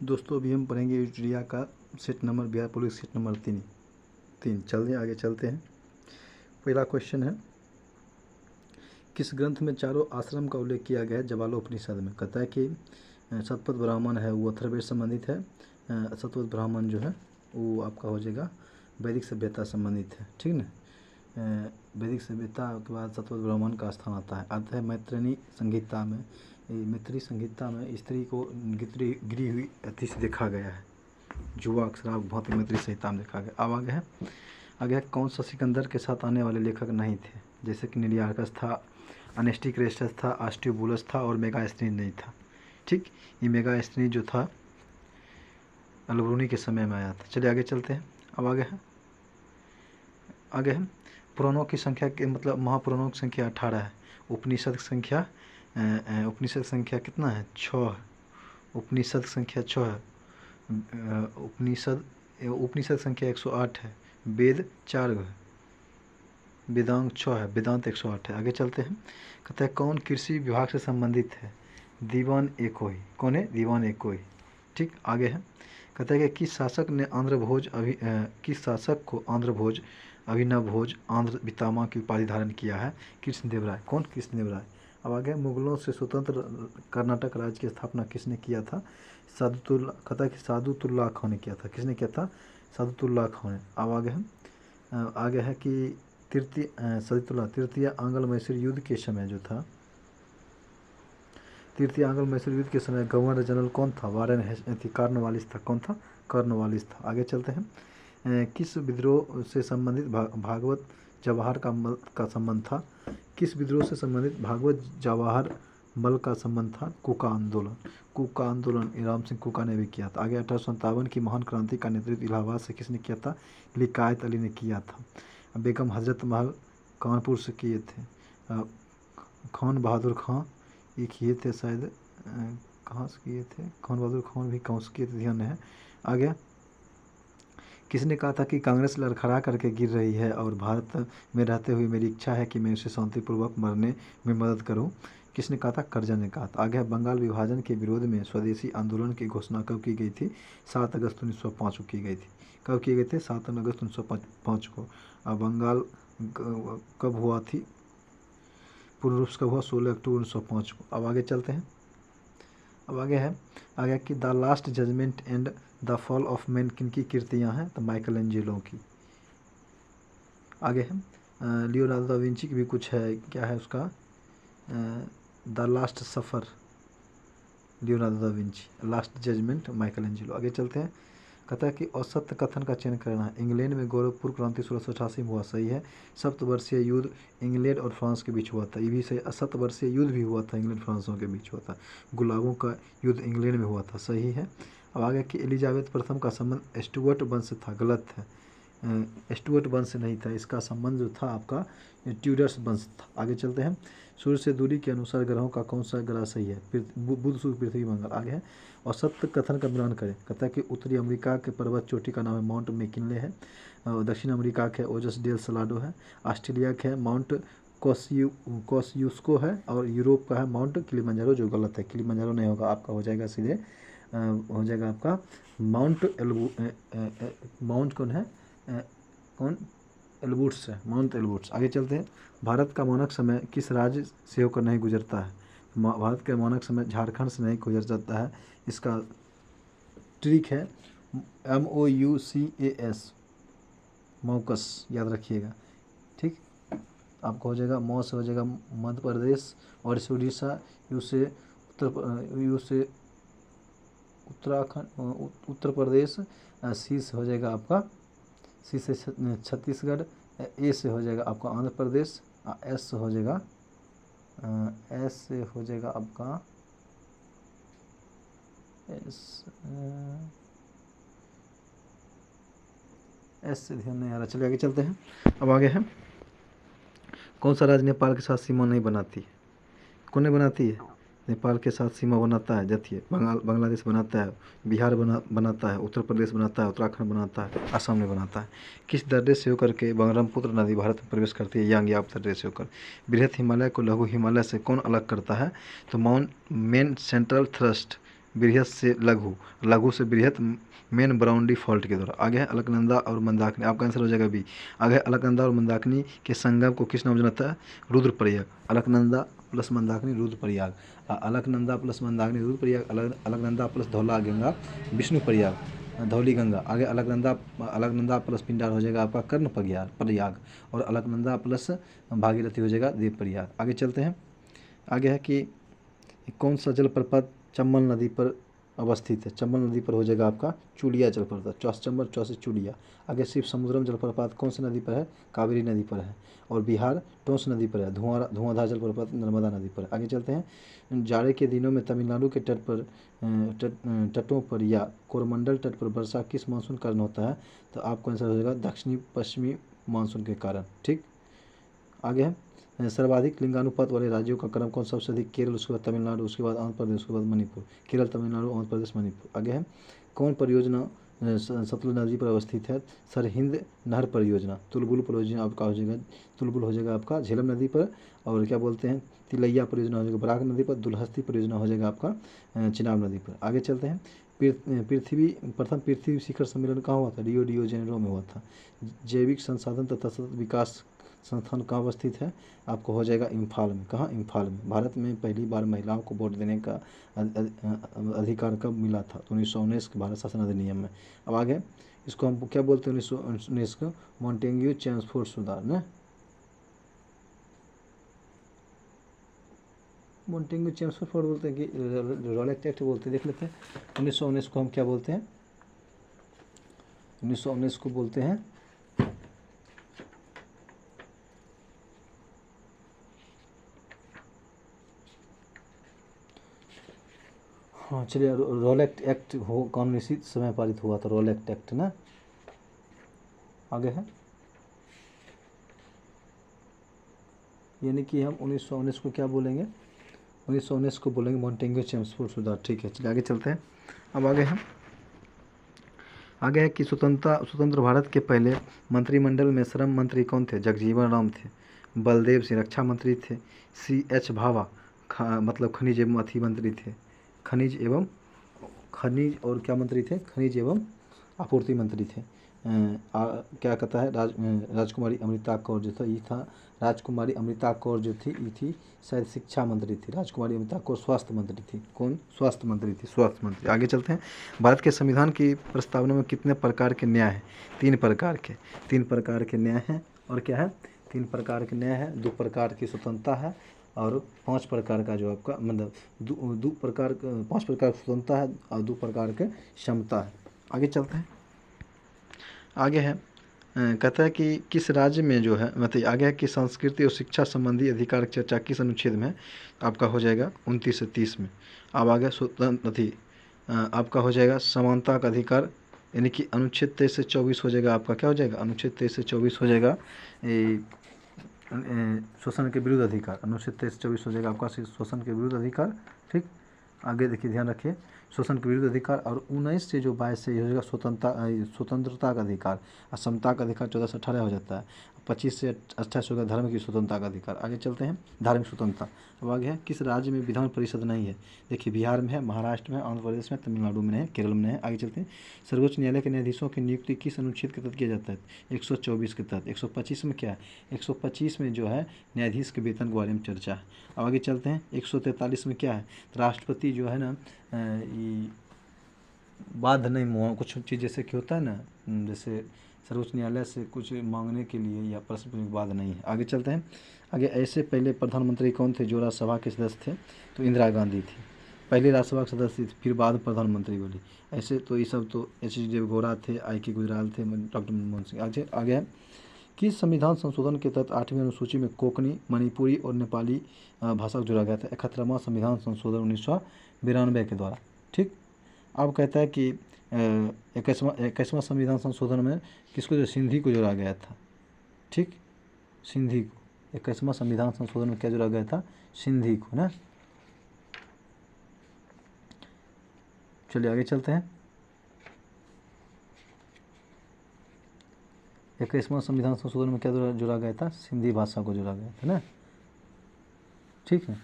दोस्तों अभी हम पढ़ेंगे यूरिया का set number, Bihar police set number 3। चलिए आगे चलते हैं। पहला क्वेश्चन है, किस ग्रंथ में चारों आश्रम का उल्लेख किया गया है जवालोपनिषद में? कहता है कि शतपथ ब्राह्मण है वो अथर्ववेद संबंधित है। शतपथ ब्राह्मण जो है वो आपका हो जाएगा वैदिक सभ्यता संबंधित है, ठीक ना। वैदिक सभ्यता के बाद शतपथ ब्राह्मण का स्थान आता है। आता है मैत्रेयी संहिता में। मैत्री संहिता में स्त्री को गिरी हुई अति से देखा गया है। जुआ शराब बहुत ही मैत्री संहिता में देखा गया। अब आगे है कौन सा सिकंदर के साथ आने वाले लेखक नहीं थे? जैसे कि निलियार्कस था, अनेस्टिक्रेस्टस था, आस्ट्रियोबुलस था और मेगास्थनीज नहीं था। ठीक, ये मेगास्थनीज जो था अलबरूनी के समय में आया था। चलिए आगे चलते हैं। अब आगे है पुराणों की संख्या के मतलब महापुराणों की संख्या 18 है। उपनिषद संख्या कितना है? 6 है। उपनिषद संख्या 6 है। उपनिषद संख्या 108 है। वेद 4 है। वेदांग 6 है। वेदांत 108 है। आगे चलते हैं। कहते हैं कौन कृषि विभाग से संबंधित है? दीवान एकोई। कौन है? दीवान एकोई। ठीक, आगे है। कहता है कि किस शासक को आंध्र भोज, अभिनव भोज, आंध्र पितामह की उपाधि धारण किया है? कृष्णदेवराय। कौन? कृष्णदेवराय। अब आगे मुगलों से स्वतंत्र कर्नाटक राज्य की स्थापना किसने किया था? कहता है कि सादुतुल्लाह खान ने किया था। किसने किया था? सादुतुल्लाह खान ने। अब आगे है कि तृतीय आंग्ल मैसूर युद्ध के समय जो था, तृतीय आंग्ल मैसूर युद्ध के समय गवर्नर जनरल कौन था? वारेन कॉर्नवालिस था। कौन था? कॉर्नवालिस था। आगे चलते हैं। किस विद्रोह से संबंधित भागवत जवाहर का संबंध था? किस विद्रोह से संबंधित भागवत जवाहर मल का संबंध था? कुका आंदोलन राम सिंह कुका ने भी किया था। आगे 1857 की महान क्रांति का नेतृत्व इलाहाबाद से किसने किया था? लिकायत अली ने किया था। बेगम हजरत महल कानपुर से किए थे। खान बहादुर खां ये किए थे शायद, कहाँ से किए थे? खान बहादुर खान भी कहाँ से किए थे, ध्यान है। आगे किसने कहा था कि कांग्रेस लड़खड़ा करके गिर रही है और भारत में रहते हुए मेरी इच्छा है कि मैं उसे शांतिपूर्वक मरने में मदद करूं? किसने कहा था? करजन ने कहा था। आगे बंगाल विभाजन के विरोध में स्वदेशी आंदोलन की घोषणा कब की गई थी? 7 अगस्त 1905 को की गई थी। कब किए गए थे? 7 अगस्त 1905 को। अब बंगाल कब हुआ थी? पूर्ण रूप से कब हुआ? 16 अक्टूबर 1905 को। अब आगे चलते हैं। अब आगे कि the last judgement and the fall of man किनकी कृतियाँ हैं? तो माइकल एंजेलो की। आगे है लियोनार्डो दा विंची की भी कुछ है, क्या है उसका? The last supper Leonardo da Vinci, last judgement Michelangelo. आगे चलते हैं। कहता है कि असत्य कथन का चयन करना है। इंग्लैंड में गौरवपूर्ण क्रांति 1688 में हुआ, सही है। सप्तवर्षीय युद्ध इंग्लैंड और फ्रांस के बीच हुआ था, ये भी सही। सप्तवर्षीय युद्ध भी हुआ था, इंग्लैंड फ्रांसों के बीच हुआ था। गुलाबों का युद्ध इंग्लैंड में हुआ था, सही है। अब आगे कि एलिजाबेथ प्रथम का संबंध स्टुअर्ट वंश से था, गलत है। स्टुअर्ट वंश से नहीं था, इसका संबंध जो था आपका ट्यूडर्स वंश था। आगे चलते हैं। सूर्य से दूरी के अनुसार ग्रहों का कौन सा ग्रह सही है? बुध, शुक्र, पृथ्वी, मंगल। आगे है असत्य कथन का मिलान करें। कहता है कि उत्तरी अमेरिका के पर्वत चोटी का नाम है माउंट मैकिनले है। दक्षिण अमेरिका के ओजस डेल सलाडो है। ऑस्ट्रेलिया के है माउंट कोस्यूस्को है। और यूरोप का है माउंट किलिमंजारो, जो गलत है। किलिमंजारो नहीं होगा, आपका हो जाएगा सीधे हो जाएगा आपका माउंट कौन है? कौन? एल्बर्ट्स है, माउंट एल्बर्ट्स। आगे चलते हैं। भारत का मानक समय किस राज्य से होकर नहीं गुजरता है? भारत का मानक समय झारखंड से नहीं गुजर जाता है। इसका ट्रिक है MOUCAS, मौकस, याद रखिएगा। ठीक, आपको हो जाएगा मौ से हो जाएगा मध्य प्रदेश और इस उड़ीसा, यू से उत्तराखंड, उत्तर प्रदेश, सी से हो जाएगा आपका, सी से छत्तीसगढ़, ए से हो जाएगा आपका आंध्र प्रदेश, एस से हो जाएगा आपका एस से ध्यान नहीं आ रहा। चलिए आगे चलते हैं। अब आगे है कौन सा राज्य नेपाल के साथ सीमा नहीं बनाती है? कौन नहीं बनाती है? नेपाल के साथ सीमा बनाता है, देखिए बांग्लादेश बनाता है, बिहार बनाता है, उत्तर प्रदेश बनाता है, उत्तराखंड बनाता है, असम में बनाता है। किस दर्रे से होकर के ब्रह्मपुत्र नदी भारत में प्रवेश करती है? यांग याप दर्रे से होकर। बृहत हिमालय को लघु हिमालय से कौन अलग करता है? तो मेन सेंट्रल थ्रस्ट बृहत से लघु, लघु से बृहत मेन ब्राउंडी फॉल्ट के द्वारा। आगे है अलकनंदा और मंदाकिनी, आपका आंसर हो जाएगा बी। आगे है अलकनंदा और मंदाकिनी के संगम को किस नाम जाता है? Rudraprayag. Alaknanda plus Mandakini Rudraprayag, Alaknanda plus Mandakini Rudraprayag, Alaknanda plus Dhaula Ganga Vishnuprayag, Dhauli Ganga. आगे अलकनंदा प्लस पिंडार हो जाएगा आपका कर्ण प्रयाग, और अलकनंदा प्लस भागीरथी हो जाएगा देवप्रयाग। आगे चलते हैं। आगे है कि कौन सा जलप्रपात चंबल नदी पर अवस्थित है? चंबल नदी पर हो जाएगा आपका चुलिया जलप्रपात, चंबल चौसे चुलिया। आगे शिव समुद्रम जलप्रपात कौन सी नदी पर है? कावेरी नदी पर है। और बिहार टोंस नदी पर है। धुआंधार जलप्रपात नर्मदा नदी पर। आगे चलते हैं। जाड़े के दिनों में तमिलनाडु के तटों पर या कोरमंडल तट पर वर्षा किस मानसून कारण होता है? तो आपको आंसर हो जाएगा दक्षिणी पश्चिमी मानसून के कारण। ठीक। आगे है सर्वाधिक लिंगानुपात वाले राज्यों का क्रम कौन? सबसे अधिक केरल, उसके बाद तमिलनाडु, उसके बाद आंध्र प्रदेश, उसके बाद मणिपुर। केरल, तमिलनाडु, आंध्र प्रदेश, मणिपुर। आगे है कौन परियोजना सतलुज नदी पर अवस्थित है? सरहिंद नहर परियोजना। तुलबुल परियोजना आपका हो जाएगा, तुलबुल हो जाएगा आपका झेलम नदी पर। और क्या बोलते हैं, तिलैया परियोजना हो जाएगा बराक नदी पर। दुलहस्ती परियोजना हो जाएगा आपका चिनाब नदी पर। आगे चलते हैं। प्रथम पृथ्वी शिखर सम्मेलन कहाँ हुआ था? रियो डी जेनेरो में हुआ था। जैविक संसाधन तथा सतत विकास संस्थान कहाँ अवस्थित है? आपको हो जाएगा इम्फाल में। कहाँ? इम्फाल में। भारत में पहली बार महिलाओं को वोट देने का अधिकार कब मिला था? तो 1919 के भारत शासन अधिनियम में। अब आगे इसको हम क्या बोलते हैं? 1919 को मॉन्टेग्यू चेम्सफोर्ड सुधार ना, मॉन्टेग्यू चेम्सफोर्ड बोलते हैं कि रॉलेट एक्ट बोलते हैं? देख लेते हैं। 1919 को हम क्या बोलते हैं? 1919 को बोलते हैं हाँ चलिए, रॉलेट एक्ट हो कानून इसी समय पारित हुआ था, रॉलेट एक्ट ना। आगे है यानी कि हम 1919 को क्या बोलेंगे? 1919 को बोलेंगे मॉन्टेग्यू चेम्सफोर्ड सुधार। ठीक है, चलिए आगे चलते हैं। अब आगे है कि स्वतंत्र भारत के पहले मंत्रिमंडल में श्रम मंत्री कौन थे? जगजीवन राम थे। बलदेव सिंह रक्षा मंत्री थे। C.H. भाभा मतलब खनिज एवं अथी मंत्री थे। खनिज और क्या मंत्री थे? खनिज एवं आपूर्ति मंत्री थे। क्या कहता है? राजकुमारी अमृता कौर जो था ये था, राजकुमारी अमृता कौर जो थी ये थी शायद शिक्षा मंत्री थी। राजकुमारी अमृता कौर स्वास्थ्य मंत्री थी। कौन? स्वास्थ्य मंत्री थी, स्वास्थ्य मंत्री। आगे चलते हैं। भारत के संविधान की प्रस्तावना में कितने प्रकार के न्याय हैं? 3 प्रकार के। 3 प्रकार के न्याय हैं। और क्या है? 3 प्रकार के न्याय है। 2 प्रकार की स्वतंत्रता है और 5 प्रकार का जो आपका मतलब 5 प्रकार की स्वतंत्रता है और 2 प्रकार के क्षमता है। आगे चलते हैं। आगे है कहता है कि किस राज्य में जो है मतलब आगे है कि संस्कृति और शिक्षा संबंधी अधिकार की चर्चा किस अनुच्छेद में? आपका हो जाएगा 29 से 30 में। अब आगे स्वतंत्र आपका हो जाएगा समानता का अधिकार, यानी कि अनुच्छेद 23 से 24 हो जाएगा आपका। क्या हो जाएगा? अनुच्छेद 23 से 24 हो जाएगा शोषण के विरुद्ध अधिकार। अनुच्छेद 23 से 24 हो जाएगा आपका शोषण के विरुद्ध अधिकार। ठीक। आगे देखिए, ध्यान रखिए, शोषण के विरुद्ध अधिकार। और 19 से जो 22 से ये हो जाएगा स्वतंत्रता का अधिकार। और समता का अधिकार 14 से 18 हो जाता है। 25 से 28 होगा धर्म की स्वतंत्रता का अधिकार। आगे चलते हैं। धार्मिक स्वतंत्रता। अब आगे है किस राज्य में विधान परिषद नहीं है? देखिए, बिहार में है, महाराष्ट्र में, आंध्र प्रदेश में, तमिलनाडु में है, केरल में है। आगे चलते हैं। सर्वोच्च न्यायालय के न्यायाधीशों की नियुक्ति किस अनुच्छेद के तहत किया जाता है? 124 के तहत। 125 में क्या है? 125 में जो है न्यायाधीश के वेतन के बारे में चर्चा है। अब आगे चलते हैं। 143 में क्या है? राष्ट्रपति जो है ना बाध्य नहीं मुआ कुछ चीज़ जैसे कि होता है ना, जैसे सर्वोच्च न्यायालय से कुछ मांगने के लिए या प्रश्न पूछने के बाद नहीं है। आगे चलते हैं। आगे ऐसे पहले प्रधानमंत्री कौन थे जो राज्यसभा के सदस्य थे? तो इंदिरा गांधी थी, पहले राज्यसभा के सदस्य थी, फिर बाद में प्रधानमंत्री बोली। ऐसे तो ये सब तो H. देवगौड़ा थे, I. K. गुजराल थे, डॉक्टर मनमोहन सिंह। आगे है किस संविधान संशोधन के तहत 8वीं अनुसूची में कोंकणी, मणिपुरी और नेपाली भाषा को जोड़ा गया था? 71वां संविधान संशोधन 1992 के द्वारा। ठीक। अब कहता है कि 21वां संविधान संशोधन में किसको जो सिंधी को जोड़ा गया था? ठीक, सिंधी को। 21वां संविधान संशोधन में क्या जोड़ा गया था? सिंधी को ना। चलिए आगे चलते हैं। 21वां संविधान संशोधन में क्या जोड़ा गया था? सिंधी भाषा को जोड़ा गया था ना। ठीक है।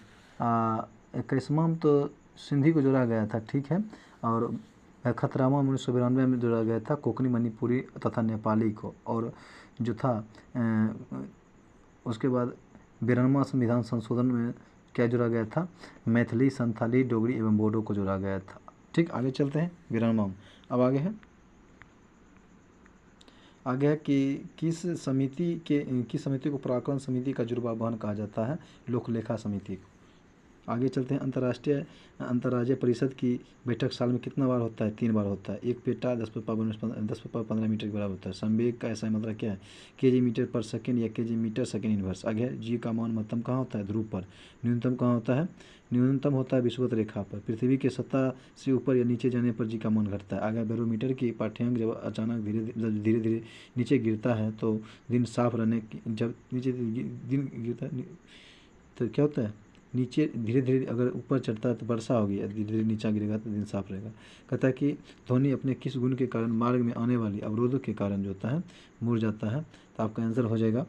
21वां में तो सिंधी को जोड़ा गया था, ठीक है। और खतरामा 1992 में जोड़ा गया था कोंकणी, मणिपुरी तथा नेपाली को। और जो था उसके बाद 92वां संविधान संशोधन में क्या जोड़ा गया था, मैथिली, संथाली, डोगरी एवं बोडो को जोड़ा गया था। ठीक, आगे चलते हैं 92वां। अब आगे है कि किस समिति को पराक्रम समिति का जुर्मावाहन कहा जाता है, लोकलेखा समिति को। आगे चलते हैं। अंतर्राज्यीय परिषद की बैठक साल में कितना बार होता है, 3 बार होता है। एक पेटा 10⁻15 मीटर के बराबर होता है। संवेग का ऐसा मात्रा क्या है, केजी मीटर पर सेकेंड या केजी मीटर सेकेंड इनवर्स। आगे है जी का मान महत्तम कहाँ होता है, ध्रुव पर। न्यूनतम कहाँ होता है, न्यूनतम होता है विषुवत रेखा पर। पृथ्वी के सतह से ऊपर या नीचे जाने पर जी का मान घटता है। आगे बैरोमीटर की पाठ्यांक जब अचानक धीरे धीरे नीचे गिरता है तो दिन साफ रहने जब नीचे दिन गिरता है तो क्या होता है, नीचे धीरे धीरे अगर ऊपर चढ़ता है तो वर्षा होगी, धीरे धीरे नीचे गिरेगा तो दिन साफ रहेगा। कहता है कि ध्वनि अपने किस गुण के कारण मार्ग में आने वाली अवरोधों के कारण जो होता है मुड़ जाता है। तो आपका आंसर हो जाएगा,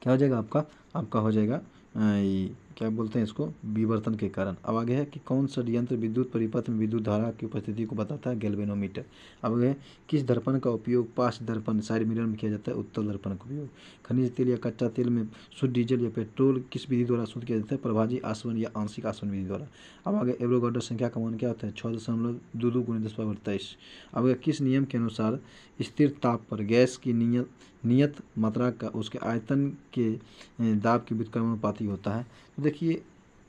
क्या हो जाएगा आपका हो जाएगा क्या बोलते हैं इसको, विवर्तन के कारण। अब आगे है कि कौन सा यंत्र विद्युत परिपथ में विद्युत धारा की उपस्थिति को बताता है, गैल्वेनोमीटर। अब आगे किस दर्पण का उपयोग पार्श्व दर्पण साइड मिरर में किया जाता है, उत्तल दर्पण का उपयोग। खनिज तेल या कच्चा तेल में शुद्ध डीजल या पेट्रोल किस विधि द्वारा शुद्ध किया जाता है, प्रभाजी आसवन या आंशिक आसवन विधि द्वारा। अब आगे एवोगाड्रो संख्या का मान क्या होता है, 6.22 × 10⁻23। अब आगे किस नियम के अनुसार स्थिर ताप पर गैस की नियत मात्रा का उसके आयतन के दाब के व्युत्क्रमानुपाती होता है। तो देखिए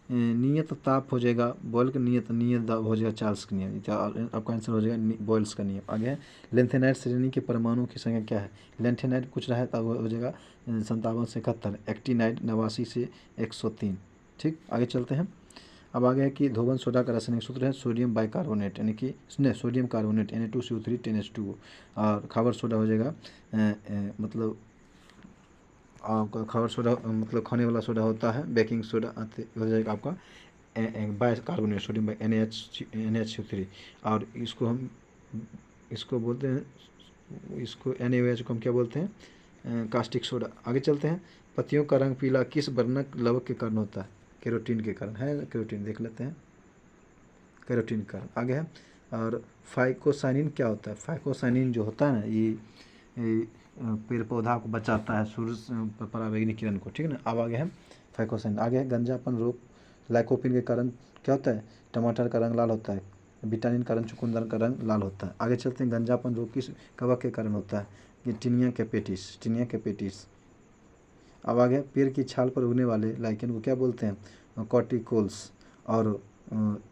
नियत ताप हो जाएगा बॉयल का, नियत दाब हो जाएगा चार्ल्स का नियम। आपका आंसर हो जाएगा बॉयल्स का नियम। आगे है लेंथेनाइट श्रेणी के परमाणुओं की संख्या क्या है, लेंथेनाइट कुछ रहा है तब हो जाएगा 57 से 71, एक्टिनाइट 89 से 103। ठीक, आगे चलते हैं। अब आगे है कि धोबन सोडा का रासायनिक सूत्र है सोडियम बाइकार्बोनेट, यानी कि सोडियम कार्बोनेट Na2CO3 10H2O। और खाबर सोडा हो जाएगा मतलब आपका खाबर सोडा मतलब खाने वाला सोडा होता है, बेकिंग सोडा हो जाएगा आपका बाइकार्बोनेट सोडियम NaCO3। और इसको बोलते हैं, इसको NaOH को हम क्या बोलते हैं, कास्टिक सोडा। आगे चलते हैं। पत्तियों का रंग पीला किस वर्णक लवक के कारण होता है, कैरोटीन के कारण है, कैरोटीन देख लेते हैं, कैरोटीन के कारण। आगे है और फाइकोसाइनिन क्या होता है, फाइकोसाइनिन जो होता है ना ये पेड़ पौधा को बचाता है सूर्य पराबैंगनी किरण को, ठीक है ना। अब आगे है फाइकोसाइनिन। आगे है गंजापन रोग लाइकोपिन के कारण क्या होता है, टमाटर का रंग लाल होता है, विटामिन का रंग चुकंदर का रंग लाल होता है। आगे चलते हैं गंजापन रोग किस कवक के कारण होता है, ये टीनिया कैपेटिस। अब आगे पेड़ की छाल पर उगने वाले लाइकेन को क्या बोलते हैं, कॉर्टिकोल्स। और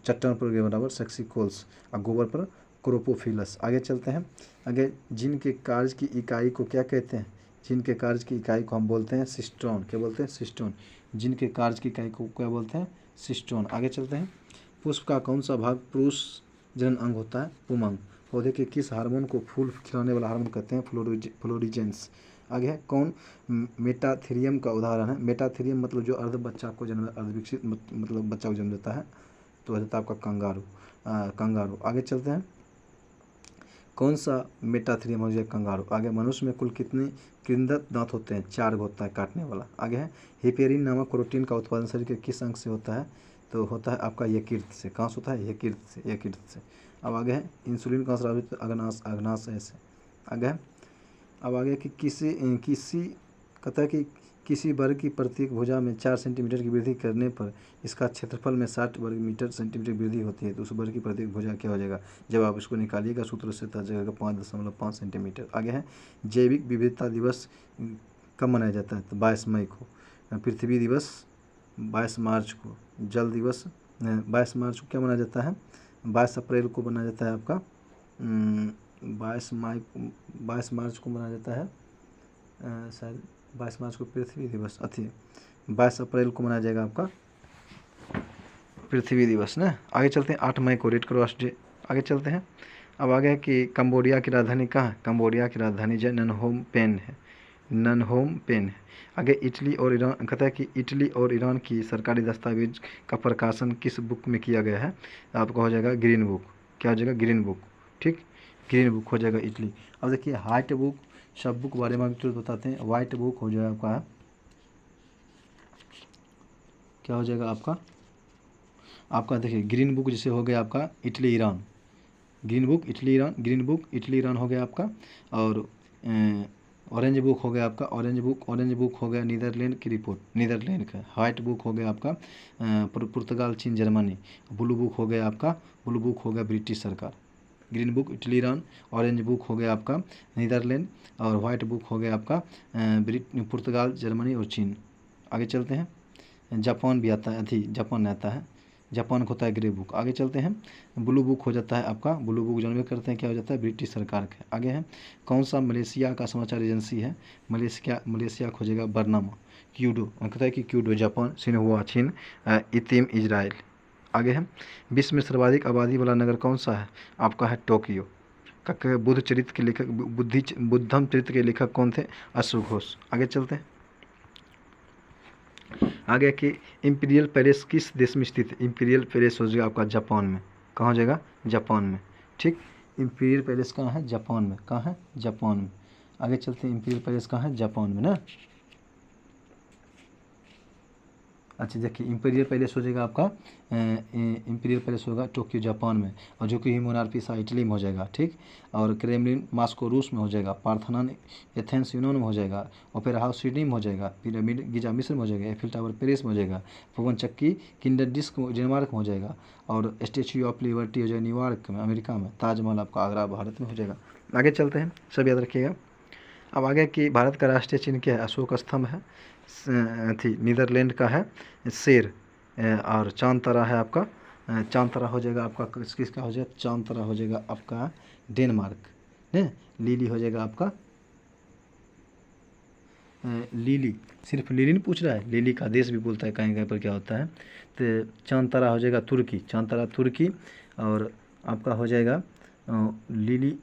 चट्टान पर उगने बराबर सेक्सिकोल्स। और गोबर पर क्रोपोफिलस। आगे चलते हैं। आगे जिन के कार्य की इकाई को क्या कहते हैं, जिन के कार्य की इकाई को हम बोलते हैं सिस्टोन। क्या बोलते हैं, सिस्टोन। जिन के कार्य की इकाई को क्या बोलते हैं, सिस्टोन। आगे चलते हैं। पुष्प का कौन सा भाग पुरुष जनन अंग होता है, पुमंग। पौधे के किस हार्मोन को फूल खिलाने वाला हार्मोन कहते हैं, फ्लोरिजेंस। आगे है कौन मेटाथेरियम का उदाहरण है, मेटाथेरियम मतलब जो अर्ध बच्चा को जन्म अर्धविकसित मतलब बच्चा को जन्म देता है तो होता है आपका कंगारू। आगे चलते हैं। कौन सा मेटाथेरियम हो जाए, कंगारू। आगे मनुष्य में कुल कितने कृंतक दांत होते हैं, 4 होता है काटने वाला। आगे है हिपेरिन नामक प्रोटीन का उत्पादन शरीर के किस अंग से होता है, तो होता है आपका यकृत से। कहाँ से होता है, यकृत से। अब आगे है इंसुलिन कहाँ से स्रावित, अग्नाशय से। आगे है अब आगे कि किसी कहता है कि किसी वर्ग की प्रत्येक भुजा में 4 सेंटीमीटर की वृद्धि करने पर इसका क्षेत्रफल में 60 वर्ग मीटर सेंटीमीटर वृद्धि होती है, तो उस वर्ग की प्रत्येक भुजा क्या हो जाएगा, जब आप इसको निकालिएगा सूत्र से तो जाएगा 5.5 सेंटीमीटर। आगे है जैविक विविधता दिवस कब मनाया जाता है, तो 22 मई को। पृथ्वी दिवस 22 मार्च को। जल दिवस 22 मार्च को क्या मनाया जाता है, 22 अप्रैल को मनाया जाता है आपका 22 मार्च को मनाया जाता है शायद 22 मार्च को पृथ्वी दिवस 22 अप्रैल को मनाया जाएगा आपका पृथ्वी दिवस ना। आगे चलते हैं 8 मई को रेड क्रॉस डे। आगे चलते हैं। अब आगे है कि कंबोडिया की राजधानी कहाँ है, कंबोडिया की राजधानी जो ननहोम पेन है। आगे इटली और ईरान कहता है कि इटली और ईरान की सरकारी दस्तावेज का प्रकाशन किस बुक में किया गया है, आपका हो जाएगा ग्रीन बुक। क्या हो जाएगा, ग्रीन बुक। ठीक, ग्रीन बुक हो जाएगा इटली। अब देखिए व्हाइट बुक सब बुक बारे में तुरंत बताते हैं। व्हाइट बुक हो जाएगा आपका क्या हो जाएगा आपका, आपका देखिए ग्रीन बुक जैसे हो गया आपका Italy Iran, green book Italy Iran, green book Italy Iran हो गया आपका। और ऑरेंज बुक हो गया आपका, ऑरेंज बुक हो गया नीदरलैंड की रिपोर्ट, नीदरलैंड का। वाइट बुक हो गया आपका पुर्तगाल चीन जर्मनी। ब्लू बुक हो गया आपका, ब्लू बुक हो गया ब्रिटिश सरकार। Green book Italy Iran, orange book हो गया आपका नीदरलैंड, और वाइट बुक हो गया आपका पुर्तगाल जर्मनी और चीन। आगे चलते हैं, जापान भी आता है, जापान आता है, जापान का होता है ग्रे बुक। आगे चलते हैं, ब्लू बुक हो जाता है आपका, ब्लू बुक जानवे करते हैं क्या हो जाता है, ब्रिटिश सरकार का। आगे है, कौन सा मलेशिया का समाचार एजेंसी है, मलेशिया खोजेगा बरनामा। क्यूडो कहता है कि क्यूडो जापान, सिन्हुआ चीन, इतिम इजराइल। आगे है, विश्व में सर्वाधिक आबादी वाला नगर कौन सा है, आपका है टोक्यो। का बुद्ध चरित्र के लेखक, बुद्धम चरित्र के लेखक कौन थे, अशोक घोष। आगे चलते हैं, आगे कि इंपीरियल पैलेस किस देश में स्थित है, इंपीरियल पैलेस हो जाएगा आपका जापान में। कहाँ हो जाएगा, जापान में। ठीक, इंपीरियल पैलेस कहाँ है, जापान में। कहाँ है, जापान में। आगे चलते हैं, इंपीरियल पैलेस कहाँ है, जापान में ना। अच्छा देखिए, इंपीरियल पैलेस हो जाएगा आपका, इंपीरियल पैलेस होगा टोक्यो जापान में, और जो कि मोनार्पिसा इटली में हो जाएगा। ठीक, और क्रेमलिन मॉस्को रूस में हो जाएगा, पार्थेनॉन एथेंस यूनान में हो जाएगा, ओपेरा हाउस सिडनी में हो जाएगा, पिरामिड गिजा मिस्र में हो जाएगा, एफिल टावर पेरिस में हो जाएगा, पवन चक्की किंडर डिस्क डेनमार्क में हो जाएगा, और स्टेच्यू ऑफ लिबर्टी हो जाएगा न्यूयॉर्क में अमेरिका में, ताजमहल आपका आगरा भारत में हो जाएगा। आगे चलते हैं, सब याद रखिएगा। अब आगे कि भारत का राष्ट्रीय चिन्ह क्या है, अशोक स्तंभ है, थी नीदरलैंड का है शेर, और चांद तारा है आपका, चांद तारा हो जाएगा आपका किसका हो जाएगा, चांद तारा हो जाएगा आपका डेनमार्क ने। लीली हो जाएगा आपका लीली, सिर्फ लीली नहीं पूछ रहा है, लीली का देश भी बोलता है कहीं कहीं पर क्या होता है। तो चांद तारा हो जाएगा तुर्की, चांद तारा तुर्की। और आपका हो जाएगा लीली,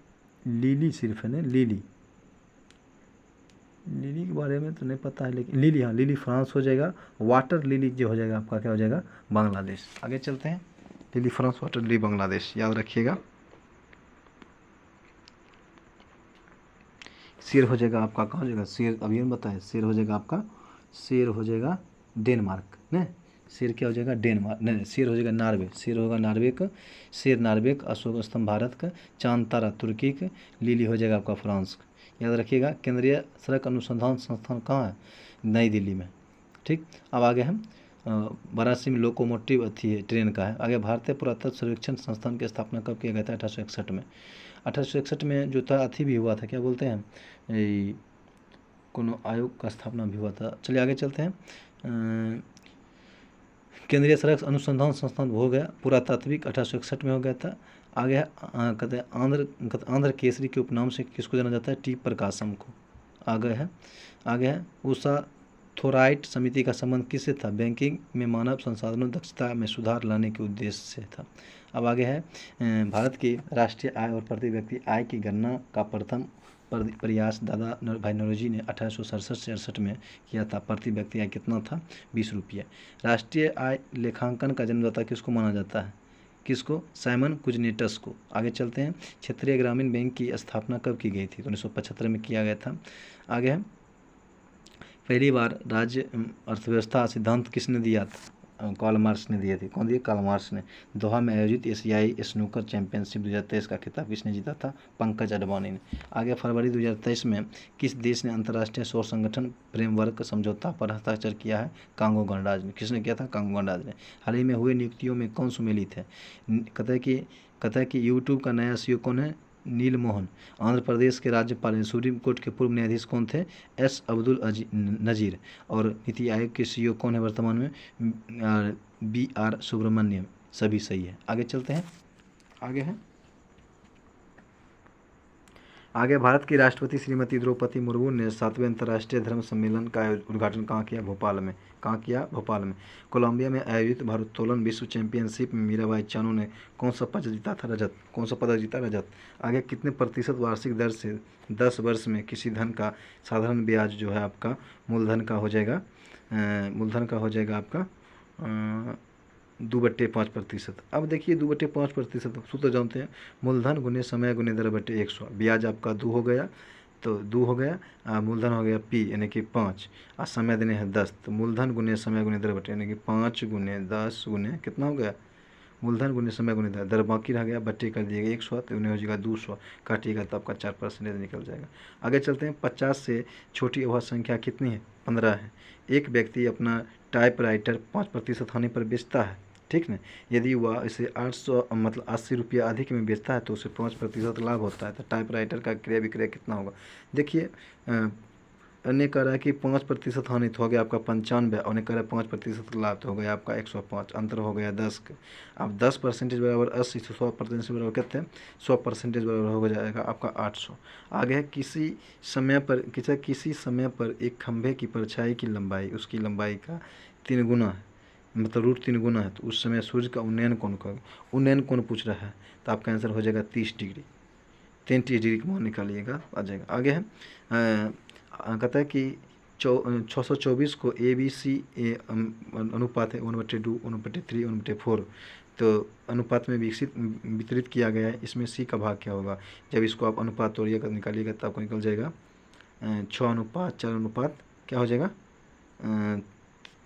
लीली सिर्फ है ना, लीली के बारे में तो नहीं पता है, लेकिन लिली, हाँ लिली फ्रांस हो जाएगा। वाटर लिली जो हो जाएगा आपका क्या हो जाएगा, बांग्लादेश। आगे चलते हैं, lily France, water lily Bangladesh, याद रखिएगा। शेर हो जाएगा आपका कहाँ हो जाएगा, शेर अभी हम बताएं, शेर हो जाएगा आपका, शेर हो जाएगा डेनमार्क ने। शेर क्या हो जाएगा, डेनमार्क नहीं, शेर हो जाएगा नॉर्वे, शेर होगा नॉर्वे का, शेर नॉर्वे का, अशोक स्तंभ भारत का, चांद तारा तुर्की का, लिली हो जाएगा आपका फ्रांस का। याद रखिएगा, केंद्रीय सड़क अनुसंधान संस्थान कहाँ है, नई दिल्ली में। ठीक, अब आगे हम वाराणसी में लोकोमोटिव अथी है ट्रेन का है। आगे भारतीय पुरातत्व सर्वेक्षण संस्थान की स्थापना कब किया गया था, 1861 में। 1861 में जो था अथी भी हुआ था, क्या बोलते हैं, कोनो आयोग का स्थापना भी हुआ था। चलिए आगे चलते हैं, केंद्रीय सड़क अनुसंधान संस्थान हो गया, पुरातात्विक 1861 में हो गया था। आगे है कहते हैं आंध्र केसरी के उपनाम से किसको जाना जाता है, टी प्रकाशम को। आगे है उषा थोराइट समिति का संबंध किससे था, बैंकिंग में मानव संसाधनों दक्षता में सुधार लाने के उद्देश्य से था। अब आगे है भारत की राष्ट्रीय आय और प्रति व्यक्ति आय की गणना का प्रथम प्रयास दादा भाई नौरोजी ने 1867 से 68 में किया था। प्रति व्यक्ति आय कितना था, 20 रुपये। राष्ट्रीय आय लेखांकन का जन्मदाता किसको माना जाता है, किसको, साइमन कुजनेटस को। आगे चलते हैं, क्षेत्रीय ग्रामीण बैंक की स्थापना कब की गई थी, तो 1975 में किया गया था। आगे है, पहली बार राज्य अर्थव्यवस्था सिद्धांत किसने दिया था, कार्ल मार्क्स ने दिए थे। कौन दिए, कार्ल मार्क्स ने। दोहा में आयोजित एशियाई स्नूकर चैंपियनशिप 2023 का खिताब किसने जीता था, पंकज अडवाणी ने। आगे फरवरी 2023 में किस देश ने अंतर्राष्ट्रीय सौर संगठन फ्रेमवर्क समझौता पर हस्ताक्षर किया है, कांगो गणराज्य ने। किसने किया था, कांगो गणराज्य ने। हाल ही में हुए नियुक्तियों में कौन सुमेलित है, कहता है कि यूट्यूब का नया सीईओ कौन है, नील मोहन। आंध्र प्रदेश के राज्यपाल सुप्रीम कोर्ट के पूर्व न्यायाधीश कौन थे, एस अब्दुल नजीर। और नीति आयोग के सीईओ कौन है वर्तमान में, BR सुब्रमण्यम। सभी सही है। आगे चलते हैं, आगे भारत की राष्ट्रपति श्रीमती द्रौपदी मुर्मू ने 7वें अंतर्राष्ट्रीय धर्म सम्मेलन का उद्घाटन कहाँ किया, भोपाल में। कहाँ किया, भोपाल में। कोलंबिया में आयोजित भारोत्तोलन विश्व चैंपियनशिप में मीराबाई चानू ने कौन सा पदक जीता था, रजत। कौन सा पदक जीता, रजत। आगे कितने प्रतिशत वार्षिक दर से 10 वर्ष में किसी धन का साधारण ब्याज जो है आपका मूलधन का हो जाएगा, आपका 2/5%। अब देखिए 2/5% सूत्र जानते हैं, मूलधन गुने समय गुने दर बटे 100। ब्याज आपका 2 हो गया, तो 2 हो गया, मूलधन हो गया P यानी कि 5, और समय देने हैं 10, तो मूलधन गुने समय गुने दर बटे यानी कि 5 गुने 10 गुने कितना हो गया मूलधन गुने समय गुने दर, दर बाकी रह गया, बट्टे कर दिएगा 100 तो उन्हें हो जाएगा 200, काटिएगा तो आपका 4% निकल जाएगा। आगे चलते हैं। 50 से छोटी अवध संख्या कितनी है? 15 है। एक व्यक्ति अपना टाइपराइटर 5% हानि पर बेचता है, ठीक ना। यदि वह इसे 800 मतलब 80 रुपया अधिक में बेचता है तो उसे 5% लाभ होता है। तो टाइपराइटर का क्रय विक्रय कितना होगा? देखिए अन्य कह रहा है कि 5% हानि तो हो गया आपका 95, और उन्हें कह रहा है 5% लाभ तो हो गया आपका 105, अंतर हो गया 10 का। अब 10% बराबर 80, 100% बराबर कितने? 100% बराबर हो जाएगा आपका 800। आगे है किसी समय पर एक खंभे की परछाई की लंबाई उसकी लंबाई का 3 गुना है, मतलब √3 गुना है, तो उस समय सूर्य का उन्नयन कोण का उन्नयन कोण पूछ रहा है, तो आपका आंसर हो जाएगा 30 डिग्री। 33 डिग्री का मान निकालिएगा, आ जाएगा। आगे है कहता है कि 624 को ABC अनुपात है 1/2, 1/3, 1/4, तो अनुपात में वितरित किया गया है। इसमें C का भाग क्या होगा? जब इसको आप अनुपात तोड़िएगा निकालिएगा तो आपको निकल जाएगा 6:4 क्या हो जाएगा?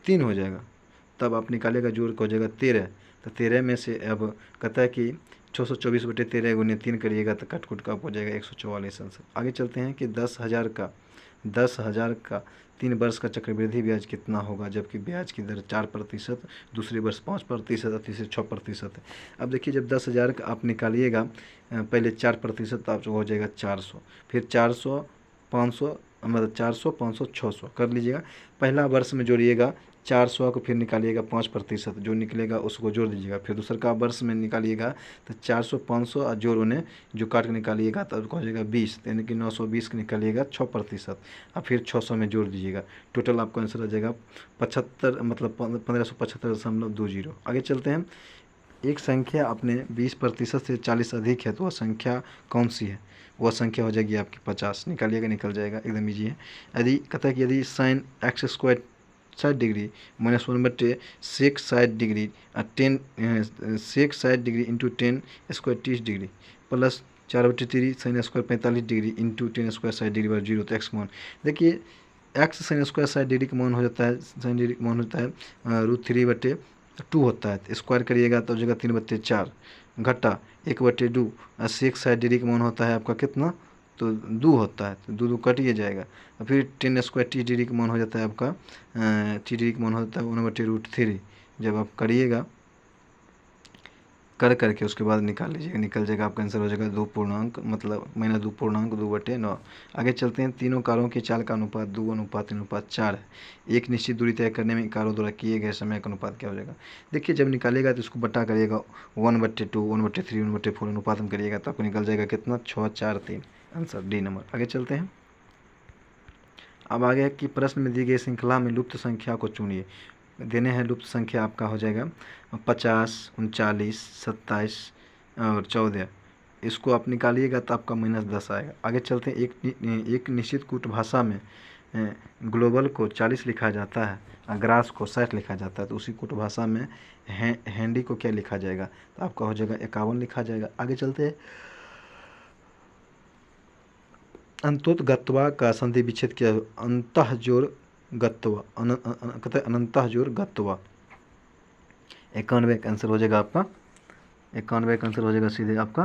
3 हो जाएगा। तब आप निकालिएगा, जोड़ का हो जाएगा 13। तो 13 में से अब कहता है कि 624/13 गुने 3 करिएगा तो कट कुट का हो जाएगा 144 आंसर। आगे चलते हैं कि 10,000 का 3 वर्ष का चक्रवृद्धि ब्याज कितना होगा, जबकि ब्याज की दर 4%, दूसरे वर्ष 5% और तीसरे 6% है। अब देखिए जब 10,000 का आप निकालिएगा पहले 4%, तो आपको हो जाएगा 400, फिर 400, 500, मतलब 400, 500, 600 कर लीजिएगा। पहला वर्ष में जोड़िएगा 400 को, फिर निकालिएगा 5%, जो निकलेगा उसको जोड़ दीजिएगा। फिर दूसरा का वर्ष में निकालिएगा तो 400, 500 और जोड़ उन्हें जो काट के निकालिएगा तो हो जाएगा 20, यानी कि 920 के निकालिएगा 6%, और फिर 600 में जोड़ दीजिएगा। टोटल आपको आंसर आ जाएगा 75, मतलब 1575.20। आगे चलते हैं। एक संख्या अपने 20% से 40 अधिक है तो वह संख्या कौन सी है? वह संख्या हो जाएगी आपकी 50। निकालिएगा, निकल जाएगा, एकदम ईजी है। यदि कहता है कि यदि sin x² 60 degree minus 1/sec 60 degree 10 sec 60 degree into 10 square 30 degree plus 4/3 sin² 45 degree into 10 square 60 degree बराबर 0, तो x मान देखिए x sin² 60 डिग्री का मान हो जाता है, sin डिग्री का मान होता है √3/2 होता है। तो स्क्वायर करिएगा तो हो जाएगा 3/4 घटा 1/2, और sec 60 डिग्री का मान होता है आपका कितना? तो 2 होता है, तो 2 कटिए जाएगा। और फिर 10 स्क्वायर 30 डिग्री का मान हो जाता है आपका 30 डिग्री का मान होता है 1/√3। जब आप करिएगा करके उसके बाद निकाल लीजिएगा, निकल जाएगा, आपका आंसर हो जाएगा 2 पूर्णांक, मतलब -2 पूर्णांक 2/9। आगे चलते हैं। तीनों कारों की चाल का अनुपात 2:3:4 है। एक निश्चित दूरी तय करने में कारों द्वारा किए गए समय का अनुपात क्या हो जाएगा? देखिए जब निकालिएगा तो इसको बटा करिएगा 1/2, 1/3, 1/4 अनुपात में करिएगा तो आपको निकल जाएगा कितना? 6, 4, 3, आंसर डी नंबर। आगे चलते हैं। अब आगे कि प्रश्न में दी गई श्रृंखला में लुप्त संख्या को चुनिए। देने हैं लुप्त संख्या, आपका हो जाएगा 50, 39, 27 और 14। इसको आप निकालिएगा तो आपका -10 आएगा। आगे चलते हैं। एक निश्चित कूट भाषा में ग्लोबल को 40 लिखा जाता है और ग्रास को 60 लिखा जाता है, तो उसी कूट भाषा में हैंडी को क्या लिखा जाएगा? तो आपका हो जाएगा 51 लिखा जाएगा। आगे चलते हैं। अंतोत्गत्वा का संधि विच्छेद क्या है? अंतःजोर गत्वा, कहते हैं अनंतःजोर गत्वा। 91 का आंसर हो जाएगा आपका, 91 का आंसर हो जाएगा सीधे आपका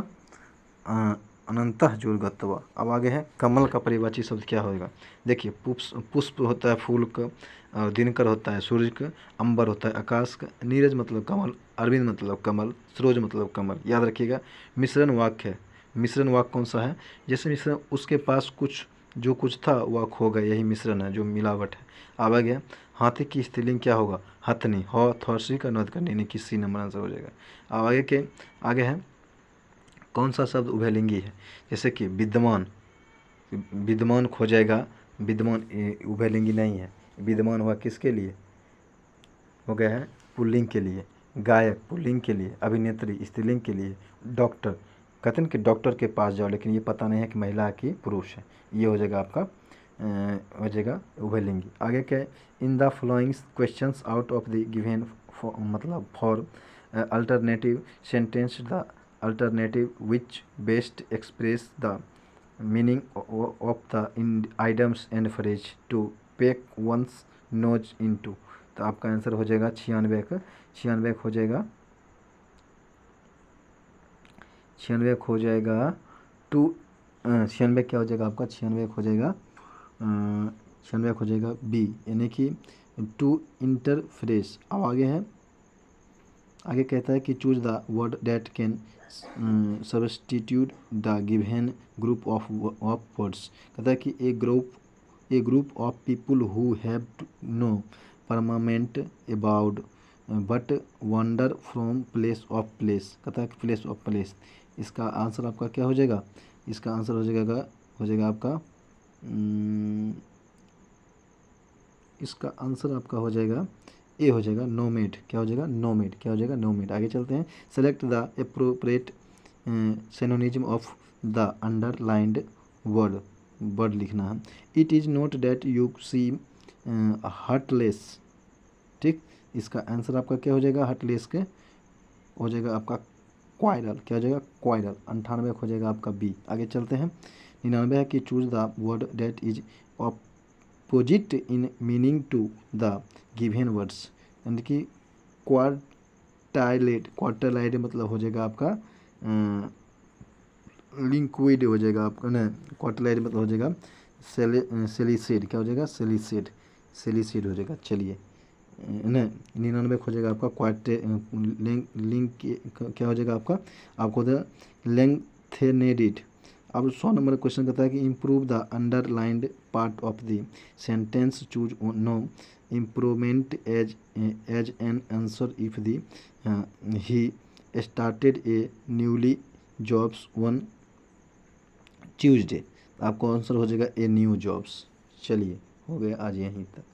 अनंतःजोर गत्वा। अब आगे है कमल का परिवाची शब्द क्या होगा? देखिए पुष्प होता है फूल का, और दिनकर होता है सूर्य का, अंबर होता है आकाश का, नीरज मतलब कमल, अरविंद मतलब कमल, सरोज मतलब कमल। याद रखिएगा। मिश्रण वाक्य है। मिश्रण वाक्य कौन सा है? जैसे मिश्रण उसके पास जो कुछ था वह खो गया, यही मिश्रण है, जो मिलावट है। अब आगे हाथी की स्त्रीलिंग क्या होगा? हथनी, ह थर्सी का नोट करने, यानी कि सी नंबर आंसर हो जाएगा। अब आगे है कौन सा शब्द उभयलिंगी है? जैसे कि विद्यमान, विद्यमान खो जाएगा, विद्यमान उभयलिंगी नहीं है। विद्यमान हुआ किसके लिए? हो गया है पुल्लिंग के लिए। गायक पुल्लिंग के लिए, अभिनेत्री स्त्रीलिंग के लिए, डॉक्टर कहते हैं कि डॉक्टर के पास जाओ, लेकिन ये पता नहीं है कि महिला की पुरुष है। ये हो जाएगा आपका हो जाएगा उभयलिंगी। आगे क्या है? In the following questions out of the given मतलब for alternative sentence the alternative which best express the meaning of the items and phrase to peck one's nose into. तो आपका आंसर हो जाएगा 96 का हो जाएगा 96 हो जाएगा टू 96 क्या हो जाएगा आपका, 96 हो जाएगा 96 हो जाएगा बी, यानी कि टू इंटरफ्रेस। अब आगे है, आगे कहता है कि choose the word that can substitute the given group of words. कहता है कि a group of people who have no permanent about but wander from place of place. कहता है कि प्लेस ऑफ प्लेस, इसका आंसर आपका क्या हो जाएगा, इसका आंसर हो जाएगा आपका इसका आंसर आपका हो जाएगा ए, हो जाएगा नोमेड। क्या हो जाएगा, नोमेड। क्या हो जाएगा, नोमेड। आगे चलते हैं, select the appropriate synonym of the underlined word लिखना है। It is not that you see heartless. ठीक, इसका आंसर आपका क्या हो जाएगा, हार्टलेस के हो जाएगा आपका क्वाइरल। क्या हो जाएगा, क्वाइरल। 98 हो जाएगा आपका बी। आगे चलते हैं, 99 है कि choose the word that is opposite in meaning to the given words. यानी कि क्वार्टाइलेट मतलब हो जाएगा आपका लिंक्विड हो जाएगा आपका ना, क्वार्टाइलेट मतलब हो जाएगा सेलिसेड। क्या हो जाएगा, सेलिसेड हो जाएगा। चलिए ना, 99 हो जाएगा आपका लिंक क्या हो जाएगा आपको लेंथेनेडिड। अब 100 नंबर क्वेश्चन कहता है कि improve the underlined part of the sentence, choose no improvement as an answer if the he started a newly jobs on Tuesday. आपको आंसर हो जाएगा ए न्यू जॉब्स। चलिए, हो गया आज यहीं तक।